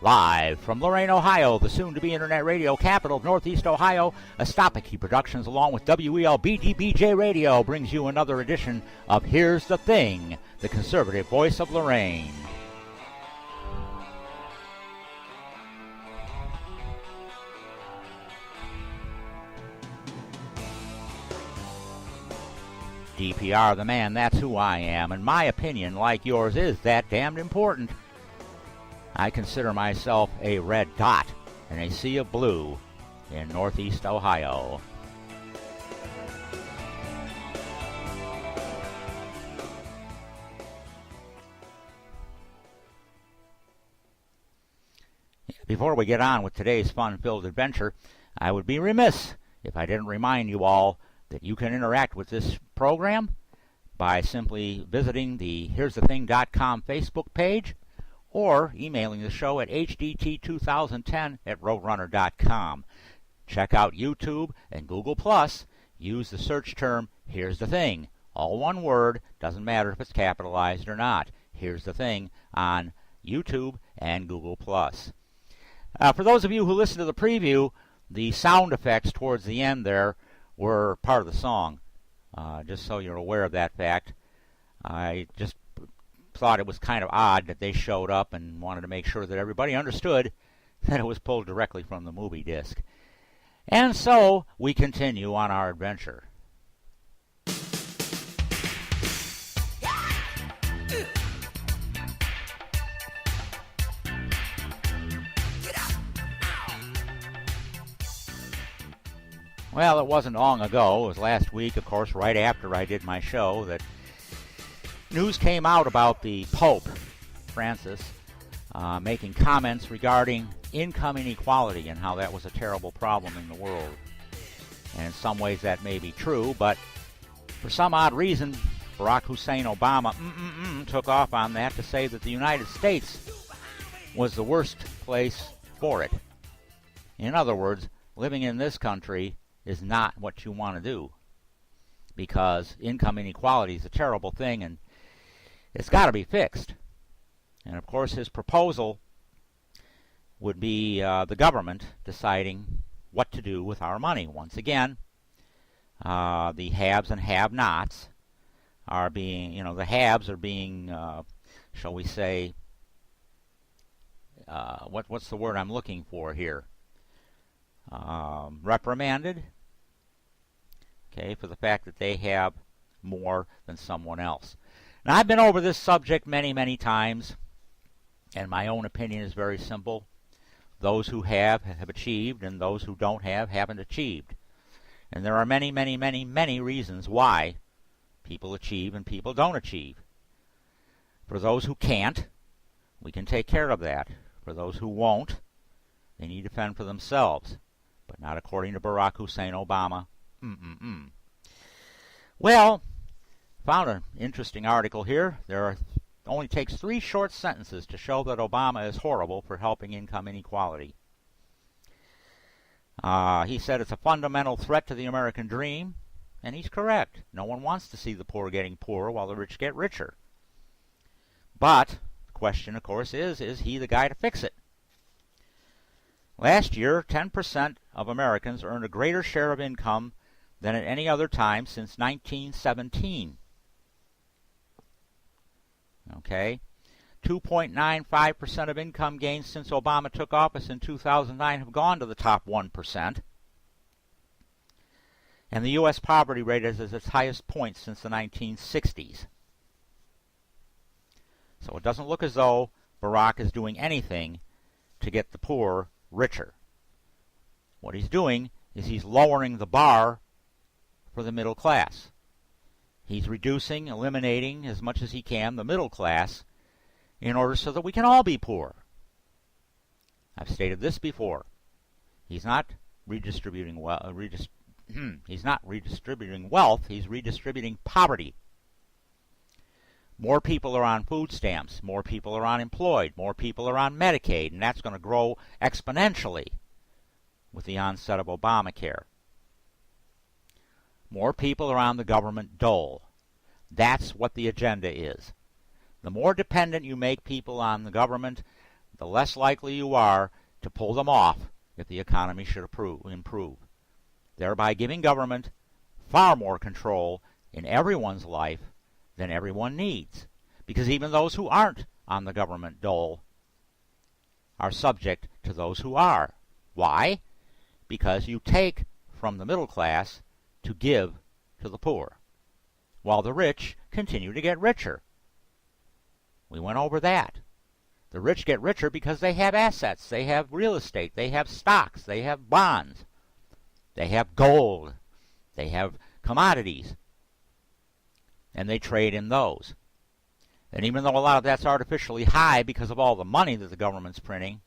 Live from Lorain, Ohio, the soon-to-be internet radio capital of Northeast Ohio, Estopiki Productions, along with WELBDBJ Radio, brings you another edition of Here's the Thing, the conservative voice of Lorain. DPR the man, that's who I am, and my opinion, like yours, is that damned important. I consider myself a red dot in a sea of blue in Northeast Ohio. Before we get on with today's fun-filled adventure, I would be remiss if I didn't remind you all that you can interact with this program by simply visiting the heresdathing.com Facebook page or emailing the show at hdt2010@roadrunner.com. Check out YouTube and Google+. Use the search term, Here's the Thing. All one word, doesn't matter if it's capitalized or not. Here's the Thing on YouTube and Google+. For those of you who listened to the preview, the sound effects towards the end there were part of the song. Just so you're aware of that fact. I just thought it was kind of odd that they showed up and wanted to make sure that everybody understood that it was pulled directly from the movie disc. And so we continue on our adventure. Well, it wasn't long ago. It was last week, of course, right after I did my show, that news came out about the Pope, Francis, making comments regarding income inequality and how that was a terrible problem in the world. And in some ways that may be true, but for some odd reason, Barack Hussein Obama took off on that to say that the United States was the worst place for it. In other words, living in this country is not what you want to do, because income inequality is a terrible thing and it's got to be fixed. And of course his proposal would be the government deciding what to do with our money. Once again, the haves and have-nots are being, the haves are being, shall we say, what's the word I'm looking for here? Reprimanded, okay, for the fact that they have more than someone else. Now, I've been over this subject many, many times, and my own opinion is very simple. Those who have achieved, and those who don't have haven't achieved. And there are many, many, many, many reasons why people achieve and people don't achieve. For those who can't, we can take care of that. For those who won't, they need to fend for themselves. But not according to Barack Hussein Obama. Well, found an interesting article here. Only takes 3 short sentences to show that Obama is horrible for helping income inequality. He said it's a fundamental threat to the American dream, and he's correct. No one wants to see the poor getting poorer while the rich get richer. But the question, of course, is he the guy to fix it? Last year, 10% of Americans earned a greater share of income than at any other time since 1917. Okay, 2.95% of income gains since Obama took office in 2009 have gone to the top 1%. And the U.S. poverty rate is at its highest point since the 1960s. So it doesn't look as though Barack is doing anything to get the poor richer. What he's doing is he's lowering the bar for the middle class. He's reducing, eliminating as much as he can the middle class in order so that we can all be poor. I've stated this before. He's not redistributing he's not redistributing wealth, he's redistributing poverty. More people are on food stamps, more people are unemployed, more people are on Medicaid, and that's going to grow exponentially with the onset of Obamacare. More people are on the government dole. That's what the agenda is. The more dependent you make people on the government, the less likely you are to pull them off if the economy should improve, thereby giving government far more control in everyone's life than everyone needs. Because even those who aren't on the government dole are subject to those who are. Why? Because you take from the middle class to give to the poor, while the rich continue to get richer. We went over that. The rich get richer because they have assets, they have real estate, they have stocks, they have bonds, they have gold, they have commodities, and they trade in those. And even though a lot of that's artificially high because of all the money that the government's printing,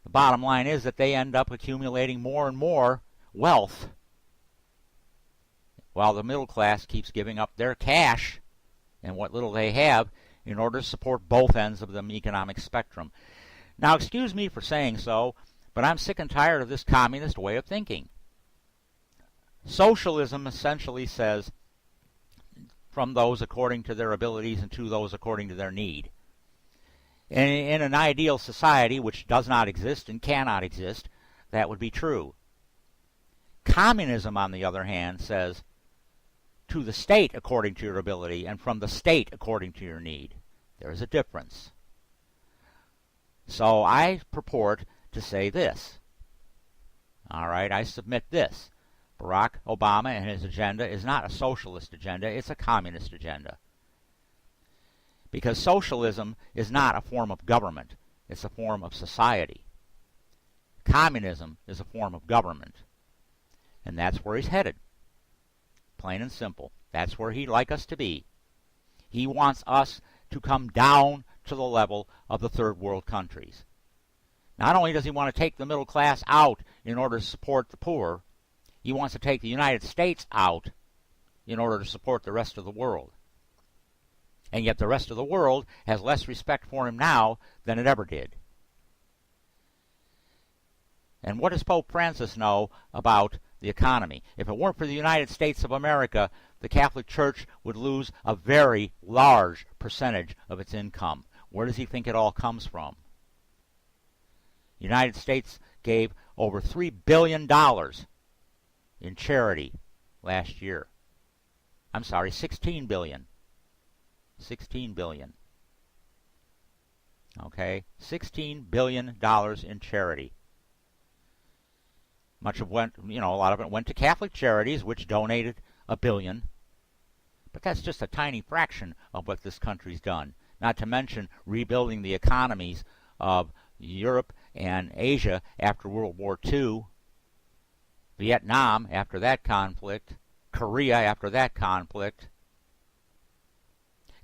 the bottom line is that they end up accumulating more and more wealth while the middle class keeps giving up their cash and what little they have in order to support both ends of the economic spectrum. Now, excuse me for saying so, but I'm sick and tired of this communist way of thinking. Socialism essentially says, from those according to their abilities and to those according to their need. And in an ideal society, which does not exist and cannot exist, that would be true. Communism, on the other hand, says, to the state according to your ability and from the state according to your need. There is a difference. So I purport to say this. All right, I submit this. Barack Obama and his agenda is not a socialist agenda, it's a communist agenda. Because socialism is not a form of government, it's a form of society. Communism is a form of government. And that's where he's headed. Plain and simple. That's where he'd like us to be. He wants us to come down to the level of the third world countries. Not only does he want to take the middle class out in order to support the poor, he wants to take the United States out in order to support the rest of the world. And yet the rest of the world has less respect for him now than it ever did. And what does Pope Francis know about the economy? If it weren't for the United States of America, the Catholic Church would lose a very large percentage of its income. Where does he think it all comes from? The United States gave over $3 billion in charity last year. I'm sorry, $16 billion. $16 billion. Okay, $16 billion in charity. Much of a lot of it went to Catholic charities, which donated $1 billion. But that's just a tiny fraction of what this country's done. Not to mention rebuilding the economies of Europe and Asia after World War II, Vietnam after that conflict, Korea after that conflict.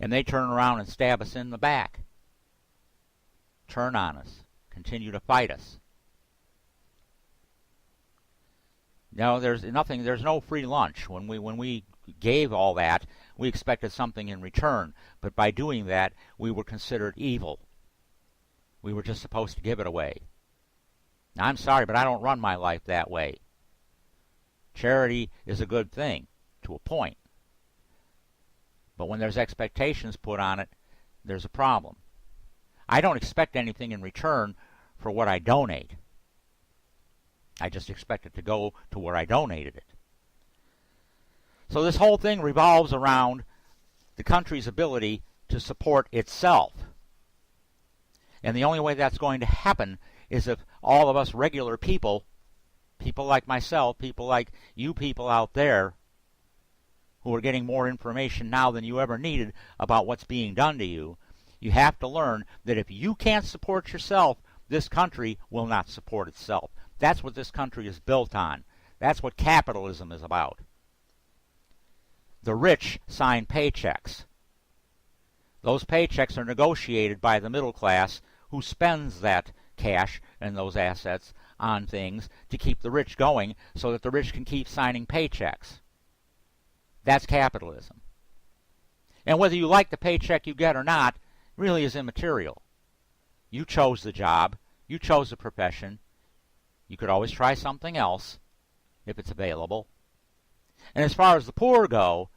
And they turn around and stab us in the back. Turn on us. Continue to fight us. No, there's no free lunch. When we gave all that, we expected something in return. But by doing that, we were considered evil. We were just supposed to give it away. Now, I'm sorry, but I don't run my life that way. Charity is a good thing, to a point. But when there's expectations put on it, there's a problem. I don't expect anything in return for what I donate. I just expect it to go to where I donated it. So this whole thing revolves around the country's ability to support itself. And the only way that's going to happen is if all of us regular people, people like myself, people like you people out there, who are getting more information now than you ever needed about what's being done to you, you have to learn that if you can't support yourself, this country will not support itself. That's what this country is built on. That's what capitalism is about. The rich sign paychecks. Those paychecks are negotiated by the middle class, who spends that cash and those assets on things to keep the rich going so that the rich can keep signing paychecks. That's capitalism. And whether you like the paycheck you get or not really is immaterial. You chose the job. You chose the profession. You could always try something else if it's available. And as far as the poor go,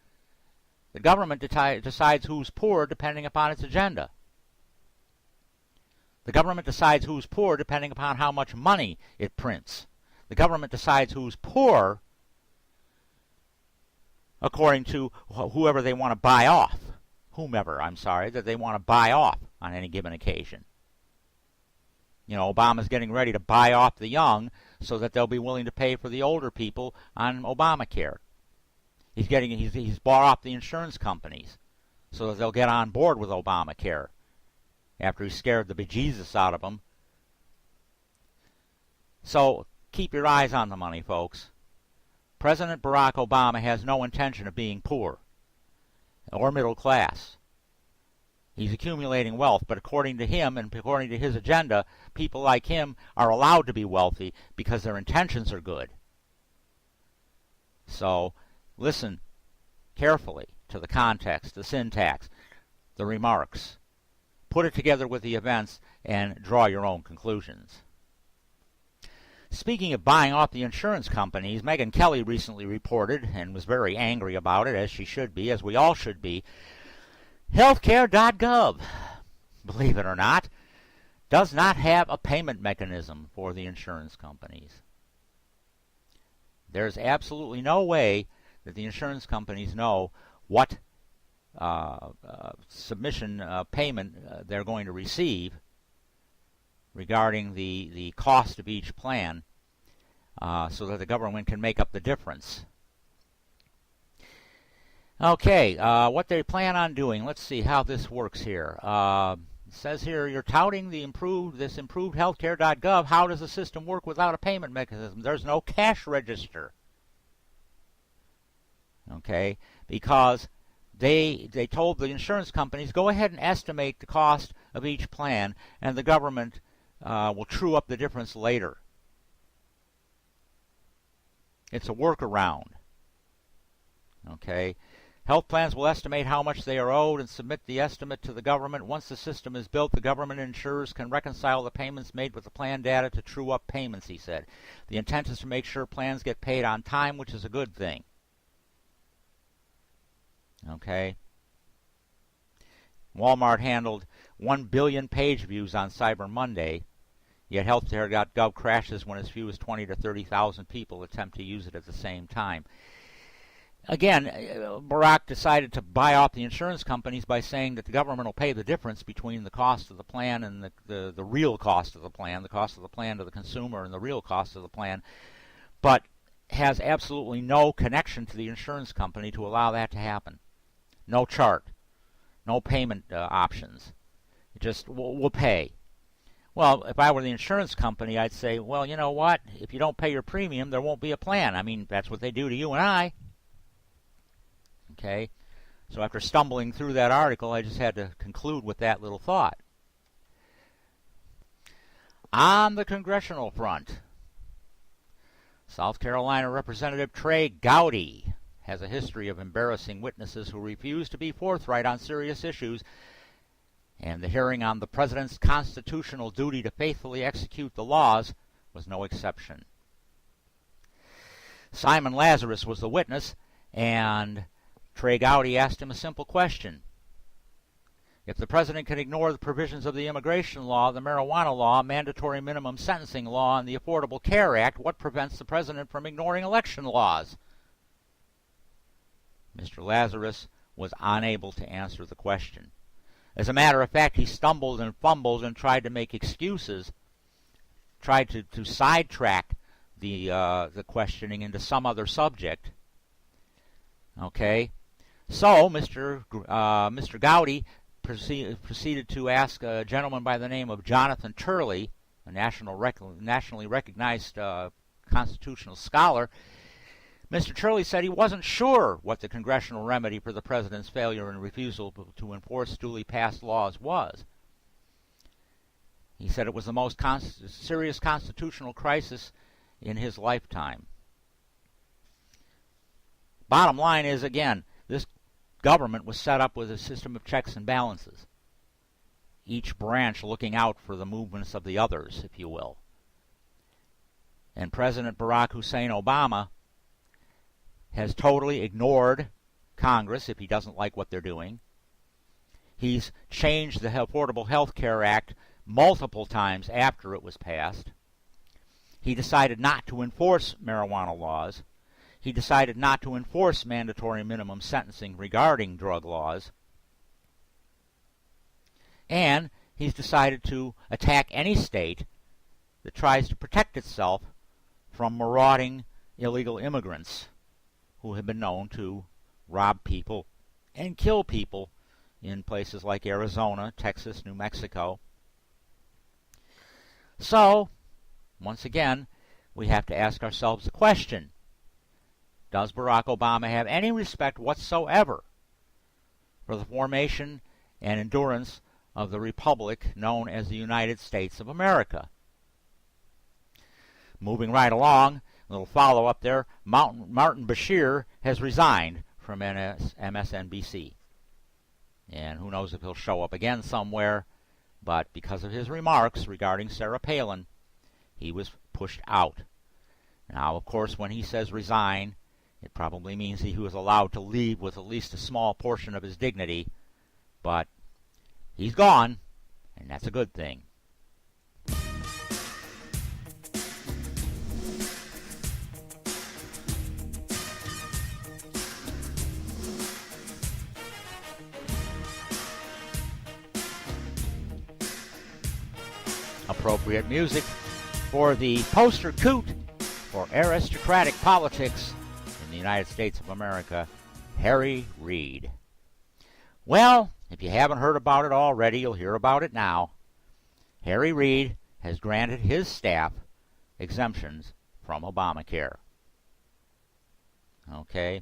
the government decides who's poor depending upon its agenda. The government decides who's poor depending upon how much money it prints. The government decides who's poor according to whoever they want to buy off. That they want to buy off on any given occasion. You know, Obama's getting ready to buy off the young so that they'll be willing to pay for the older people on Obamacare. He's bought off the insurance companies so that they'll get on board with Obamacare after he scared the bejesus out of them. So keep your eyes on the money, folks. President Barack Obama has no intention of being poor or middle class. He's accumulating wealth, but according to him and according to his agenda, people like him are allowed to be wealthy because their intentions are good. So listen carefully to the context, the syntax, the remarks. Put it together with the events and draw your own conclusions. Speaking of buying off the insurance companies, Megyn Kelly recently reported, and was very angry about it, as she should be, as we all should be, healthcare.gov, believe it or not, does not have a payment mechanism for the insurance companies. There's absolutely no way that the insurance companies know what submission payment they're going to receive regarding the cost of each plan so that the government can make up the difference. Okay, what they plan on doing, let's see how this works here. It says here, you're touting this improved healthcare.gov. How does the system work without a payment mechanism? There's no cash register. Okay, because they told the insurance companies, go ahead and estimate the cost of each plan, and the government will true up the difference later. It's a workaround. Okay. Health plans will estimate how much they are owed and submit the estimate to the government. Once the system is built, the government insurers can reconcile the payments made with the plan data to true up payments, he said. The intent is to make sure plans get paid on time, which is a good thing. Okay. Walmart handled 1 billion page views on Cyber Monday, yet healthcare.gov crashes when as few as 20 to 30,000 people attempt to use it at the same time. Again, Barack decided to buy off the insurance companies by saying that the government will pay the difference between the cost of the plan and the real cost of the plan to the consumer and the real cost of the plan, but has absolutely no connection to the insurance company to allow that to happen. No chart, no payment options. Just, we'll pay. Well, if I were the insurance company, I'd say, well, you know what? If you don't pay your premium, there won't be a plan. I mean, that's what they do to you and I. Okay, so after stumbling through that article, I just had to conclude with that little thought. On the congressional front, South Carolina Representative Trey Gowdy has a history of embarrassing witnesses who refuse to be forthright on serious issues, and the hearing on the president's constitutional duty to faithfully execute the laws was no exception. Simon Lazarus was the witness, and Trey Gowdy asked him a simple question. If the president can ignore the provisions of the immigration law, the marijuana law, mandatory minimum sentencing law, and the Affordable Care Act, what prevents the president from ignoring election laws? Mr. Lazarus was unable to answer the question. As a matter of fact, he stumbled and fumbled and tried to make excuses, tried to sidetrack the questioning into some other subject. Okay, so Mr. Gowdy proceeded to ask a gentleman by the name of Jonathan Turley, a nationally recognized constitutional scholar. Mr. Turley said he wasn't sure what the congressional remedy for the president's failure and refusal to enforce duly passed laws was. He said it was the most serious constitutional crisis in his lifetime. Bottom line is, again, this government was set up with a system of checks and balances, each branch looking out for the movements of the others, if you will. And President Barack Hussein Obama has totally ignored Congress if he doesn't like what they're doing. He's changed the Affordable Health Care Act multiple times after it was passed. He decided not to enforce marijuana laws. He decided not to enforce mandatory minimum sentencing regarding drug laws. And he's decided to attack any state that tries to protect itself from marauding illegal immigrants who have been known to rob people and kill people in places like Arizona, Texas, New Mexico. So, once again, we have to ask ourselves the question, does Barack Obama have any respect whatsoever for the formation and endurance of the republic known as the United States of America? Moving right along, a little follow-up there, Martin Bashir has resigned from MSNBC. And who knows if he'll show up again somewhere, but because of his remarks regarding Sarah Palin, he was pushed out. Now, of course, when he says resign, it probably means he was allowed to leave with at least a small portion of his dignity, but he's gone, and that's a good thing. Appropriate music for the poster coot for aristocratic politics in the United States of America, Harry Reid. Well, if you haven't heard about it already, you'll hear about it now. Harry Reid has granted his staff exemptions from Obamacare. Okay,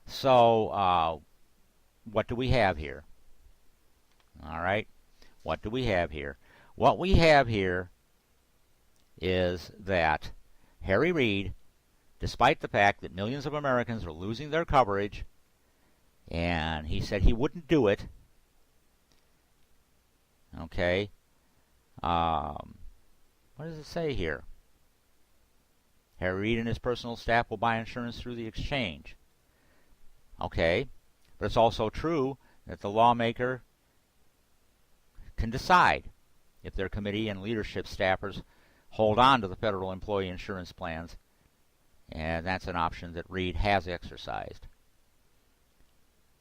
so what do we have here? All right, what do we have here? What we have here is that Harry Reid, despite the fact that millions of Americans are losing their coverage, and he said he wouldn't do it, okay, what does it say here? Harry Reid and his personal staff will buy insurance through the exchange. Okay, but it's also true that the lawmaker can decide if their committee and leadership staffers hold on to the federal employee insurance plans, and that's an option that Reid has exercised.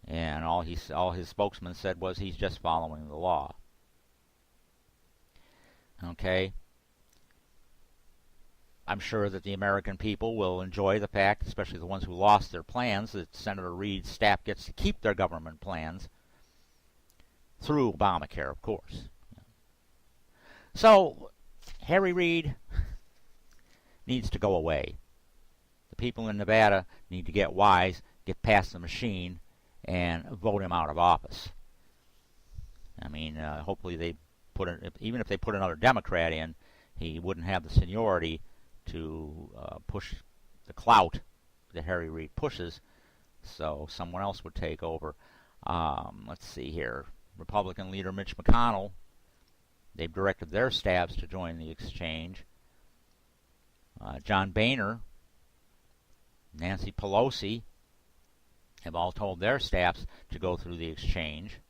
And all his spokesman said was he's just following the law. Okay? I'm sure that the American people will enjoy the fact, especially the ones who lost their plans, that Senator Reid's staff gets to keep their government plans through Obamacare, of course. So, Harry Reid needs to go away. The people in Nevada need to get wise, get past the machine, and vote him out of office. I mean, hopefully they even if they put another Democrat in, he wouldn't have the seniority to push the clout that Harry Reid pushes, so someone else would take over. Let's see here. Republican leader Mitch McConnell, they've directed their staffs to join the exchange. John Boehner, Nancy Pelosi have all told their staffs to go through the exchange.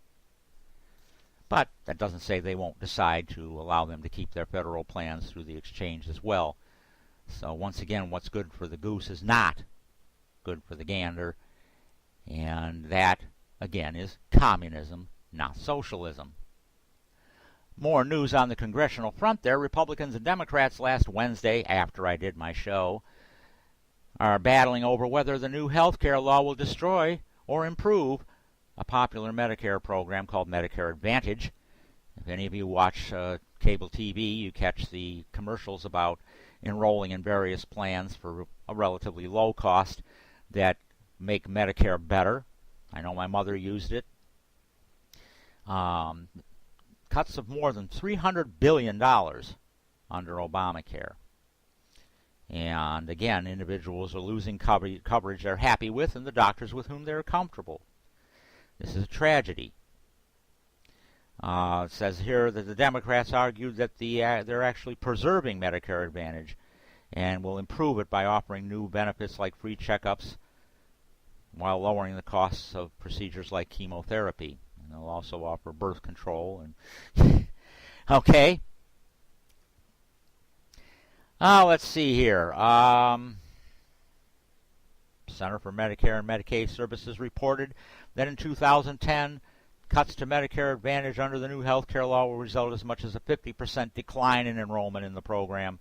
But that doesn't say they won't decide to allow them to keep their federal plans through the exchange as well. So once again, what's good for the goose is not good for the gander. And that, again, is communism, not socialism. More news on the congressional front there. Republicans and Democrats last Wednesday, after I did my show, are battling over whether the new health care law will destroy or improve a popular Medicare program called Medicare Advantage. If any of you watch cable TV, you catch the commercials about enrolling in various plans for a relatively low cost that make Medicare better. I know my mother used it. Cuts of more than $300 billion under Obamacare. And again, individuals are losing coverage they're happy with and the doctors with whom they're comfortable. This is a tragedy. It says here that the Democrats argued that they're actually preserving Medicare Advantage and will improve it by offering new benefits like free checkups while lowering the costs of procedures like chemotherapy. And they'll also offer birth control. And Okay. Let's see here. Center for Medicare and Medicaid Services reported that in 2010, cuts to Medicare Advantage under the new health care law will result in as much as a 50% decline in enrollment in the program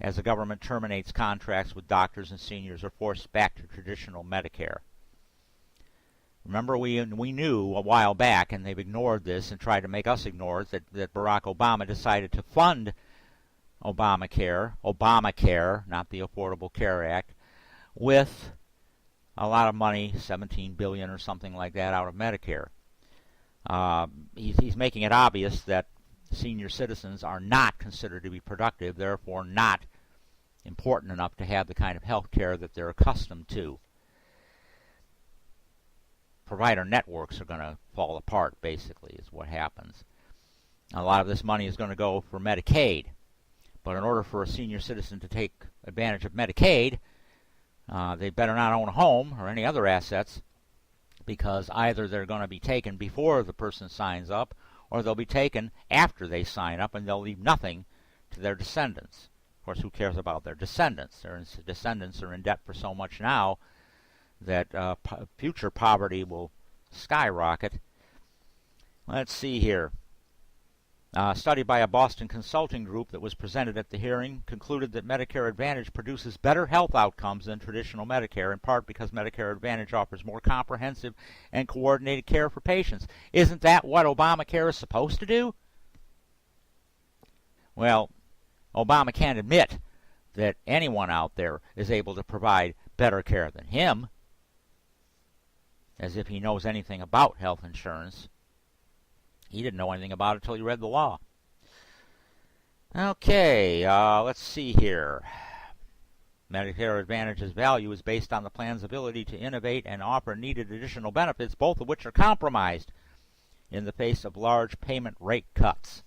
as the government terminates contracts with doctors and seniors are forced back to traditional Medicare. Remember, we knew a while back, and they've ignored this and tried to make us ignore it, that Barack Obama decided to fund Obamacare, not the Affordable Care Act, with a lot of money, $17 billion or something like that, out of Medicare. He's making it obvious that senior citizens are not considered to be productive, therefore not important enough to have the kind of health care that they're accustomed to. Provider networks are going to fall apart, basically, is what happens. A lot of this money is going to go for Medicaid, but in order for a senior citizen to take advantage of Medicaid, they better not own a home or any other assets, because either they're going to be taken before the person signs up, or they'll be taken after they sign up, and they'll leave nothing to their descendants. Of course, who cares about their descendants? Their descendants are in debt for so much now that future poverty will skyrocket. Let's see here. A study by a Boston consulting group that was presented at the hearing concluded that Medicare Advantage produces better health outcomes than traditional Medicare, in part because Medicare Advantage offers more comprehensive and coordinated care for patients. Isn't that what Obamacare is supposed to do? Well, Obama can't admit that anyone out there is able to provide better care than him, as if he knows anything about health insurance. He didn't know anything about it until he read the law. Okay, let's see here. Medicare Advantage's value is based on the plan's ability to innovate and offer needed additional benefits, both of which are compromised in the face of large payment rate cuts.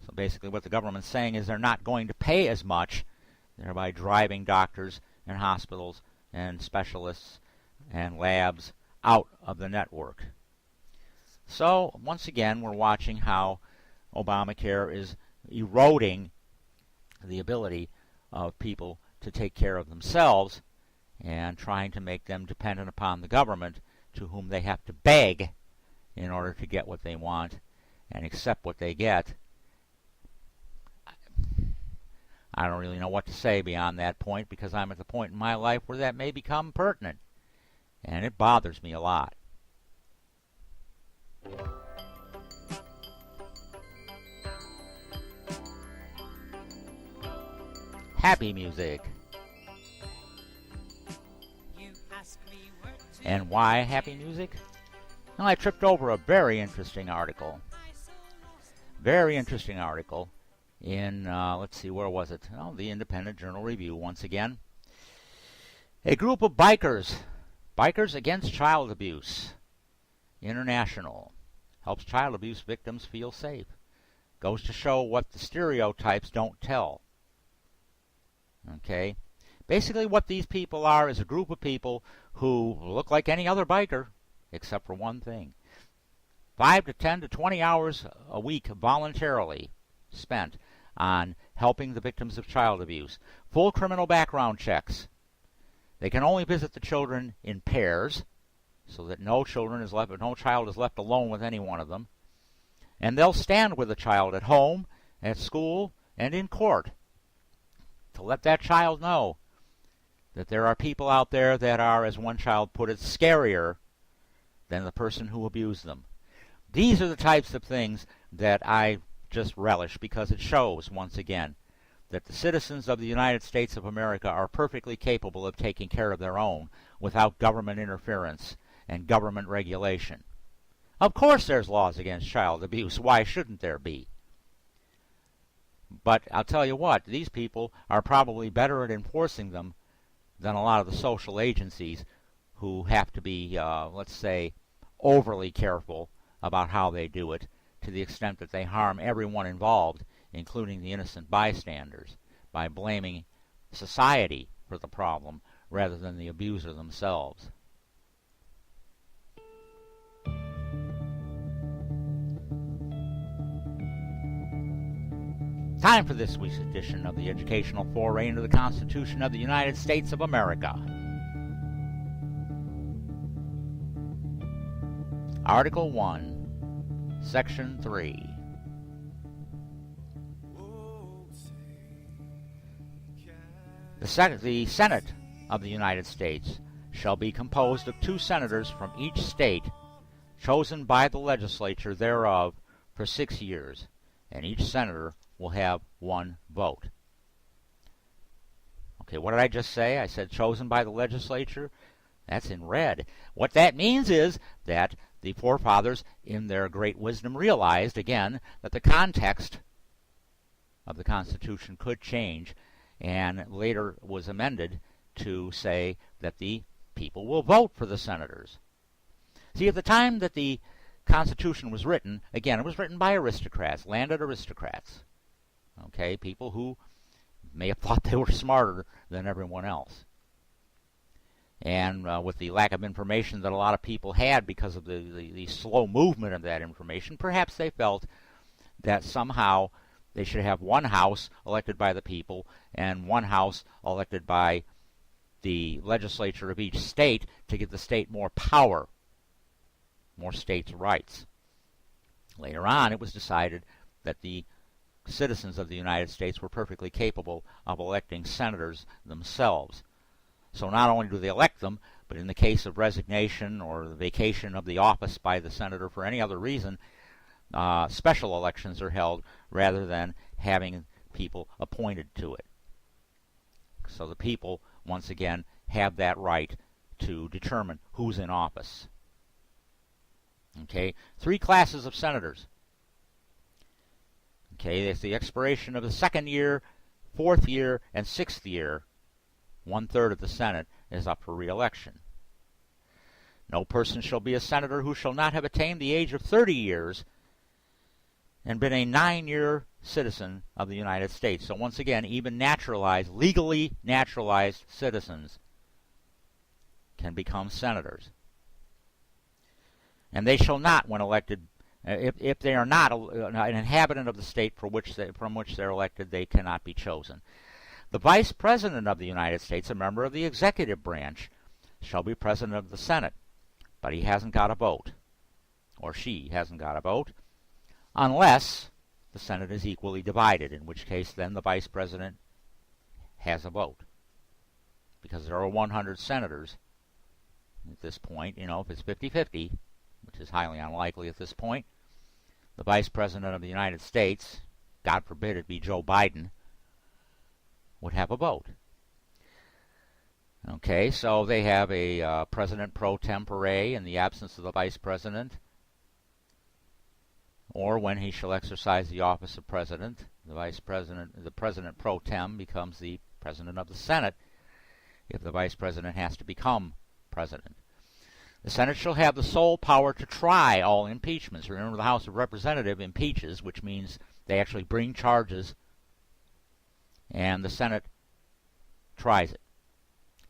So basically what the government's saying is they're not going to pay as much, thereby driving doctors and hospitals and specialists and labs out of the network. So, once again, we're watching how Obamacare is eroding the ability of people to take care of themselves and trying to make them dependent upon the government, to whom they have to beg in order to get what they want and accept what they get. I don't really know what to say beyond that point, because I'm at the point in my life where that may become pertinent, and it bothers me a lot. Happy music. And why happy music? Well, I tripped over a very interesting article. Very interesting article in, let's see, where was it? Oh, the Independent Journal Review once again. A group of Bikers Against Child Abuse International, helps child abuse victims feel safe. Goes to show what the stereotypes don't tell. Okay? Basically what these people are is a group of people who look like any other biker, except for one thing. 5 to 10 to 20 hours a week voluntarily spent on helping the victims of child abuse. Full criminal background checks. They can only visit the children in pairs, so that no child is left alone with any one of them. And they'll stand with the child at home, at school, and in court to let that child know that there are people out there that are, as one child put it, scarier than the person who abused them. These are the types of things that I just relish, because it shows, once again, that the citizens of the United States of America are perfectly capable of taking care of their own without government interference and government regulation. Of course there's laws against child abuse. Why shouldn't there be? But I'll tell you what, these people are probably better at enforcing them than a lot of the social agencies, who have to be, let's say, overly careful about how they do it, to the extent that they harm everyone involved, including the innocent bystanders, by blaming society for the problem rather than the abuser themselves. Time for this week's edition of the Educational Foray into the Constitution of the United States of America. Article 1, Section 3. The Senate of the United States shall be composed of 2 senators from each state, chosen by the legislature thereof for 6 years, and each senator will have 1 vote. Okay, what did I just say? I said chosen by the legislature. That's in red. What that means is that the forefathers, in their great wisdom, realized, again, that the context of the Constitution could change, and later was amended to say that the people will vote for the senators. See, at the time that the Constitution was written, again, it was written by aristocrats, landed aristocrats. Okay, people who may have thought they were smarter than everyone else. And with the lack of information that a lot of people had because of the slow movement of that information, perhaps they felt that somehow they should have 1 house elected by the people and 1 house elected by the legislature of each state to give the state more power, more states' rights. Later on, it was decided that the citizens of the United States were perfectly capable of electing senators themselves. So not only do they elect them, but in the case of resignation or the vacation of the office by the senator for any other reason, special elections are held rather than having people appointed to it. So the people, once again, have that right to determine who's in office. Okay, 3 classes of senators. Okay, there's the expiration of the 2nd year, 4th year, and 6th year. 1/3 of the Senate is up for re-election. No person shall be a senator who shall not have attained the age of 30 years and been a 9-year citizen of the United States. So once again, even naturalized, legally naturalized citizens can become senators. And they shall not, when elected, if they are not an inhabitant of the state from which they're elected, they cannot be chosen. The Vice President of the United States, a member of the executive branch, shall be President of the Senate, but he hasn't got a vote, or she hasn't got a vote, unless the Senate is equally divided, in which case then the Vice President has a vote. Because there are 100 senators at this point, if it's 50-50, which is highly unlikely at this point, the Vice President of the United States, God forbid it be Joe Biden, would have a vote. Okay, so they have a President pro tempore in the absence of the Vice President, or when he shall exercise the office of President, the President pro tem becomes the President of the Senate if the Vice President has to become President. The Senate shall have the sole power to try all impeachments. Remember, the House of Representatives impeaches, which means they actually bring charges, and the Senate tries it.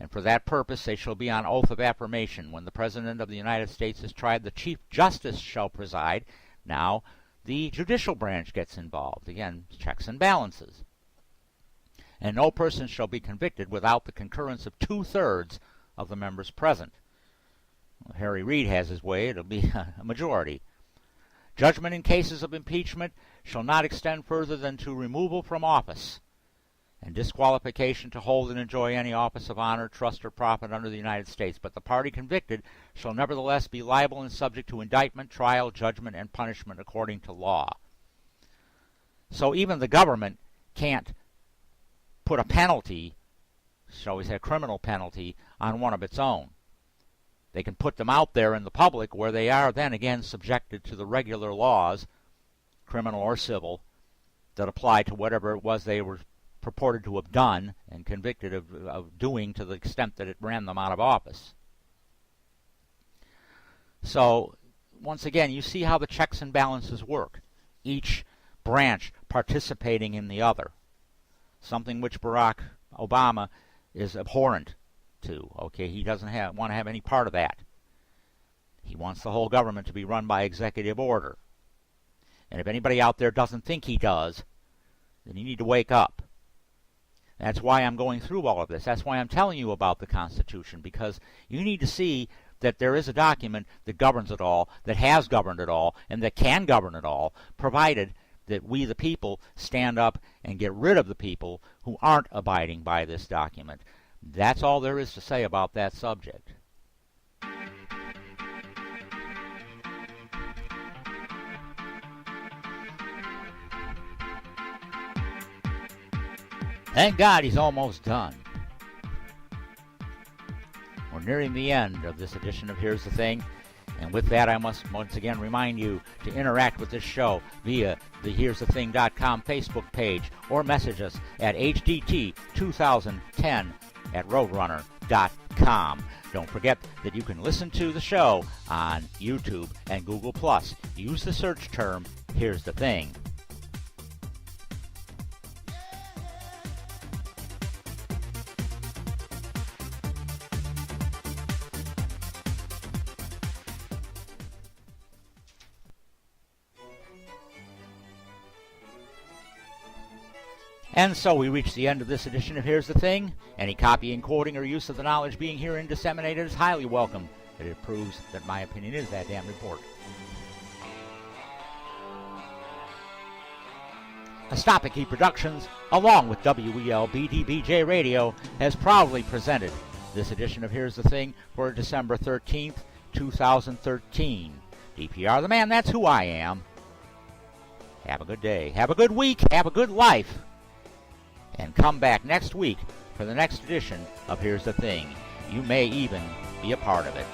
And for that purpose they shall be on oath of affirmation. When the President of the United States is tried, the Chief Justice shall preside. Now the judicial branch gets involved. Again, checks and balances. And no person shall be convicted without the concurrence of 2/3 of the members present. Well, Harry Reid has his way. It'll be a majority. Judgment in cases of impeachment shall not extend further than to removal from office and disqualification to hold and enjoy any office of honor, trust, or profit under the United States. But the party convicted shall nevertheless be liable and subject to indictment, trial, judgment, and punishment according to law. So even the government can't put a penalty, shall we say a criminal penalty, on one of its own. They can put them out there in the public where they are then again subjected to the regular laws, criminal or civil, that apply to whatever it was they were purported to have done and convicted of doing to the extent that it ran them out of office. So, once again, you see how the checks and balances work. Each branch participating in the other. Something which Barack Obama is abhorrent to. Okay, he doesn't want to have any part of that. He wants the whole government to be run by executive order. And if anybody out there doesn't think he does, then you need to wake up. That's why I'm going through all of this. That's why I'm telling you about the Constitution, because you need to see that there is a document that governs it all, that has governed it all, and that can govern it all, provided that we the people stand up and get rid of the people who aren't abiding by this document. That's all there is to say about that subject. Thank God he's almost done. We're nearing the end of this edition of Here's the Thing. And with that, I must once again remind you to interact with this show via the heresdathing.com Facebook page or message us at hdt2010@roadrunner.com. Don't forget that you can listen to the show on YouTube and Google+. Use the search term, Here's the Thing. And so we reach the end of this edition of Here's the Thing. Any copying, quoting, or use of the knowledge being herein disseminated is highly welcome, but it proves that my opinion is that damn report. Astopiki Productions, along with WELBDBJ Radio, has proudly presented this edition of Here's the Thing for December 13th, 2013. DPR the man, that's who I am. Have a good day, have a good week, have a good life. And come back next week for the next edition of Here's the Thing. You may even be a part of it.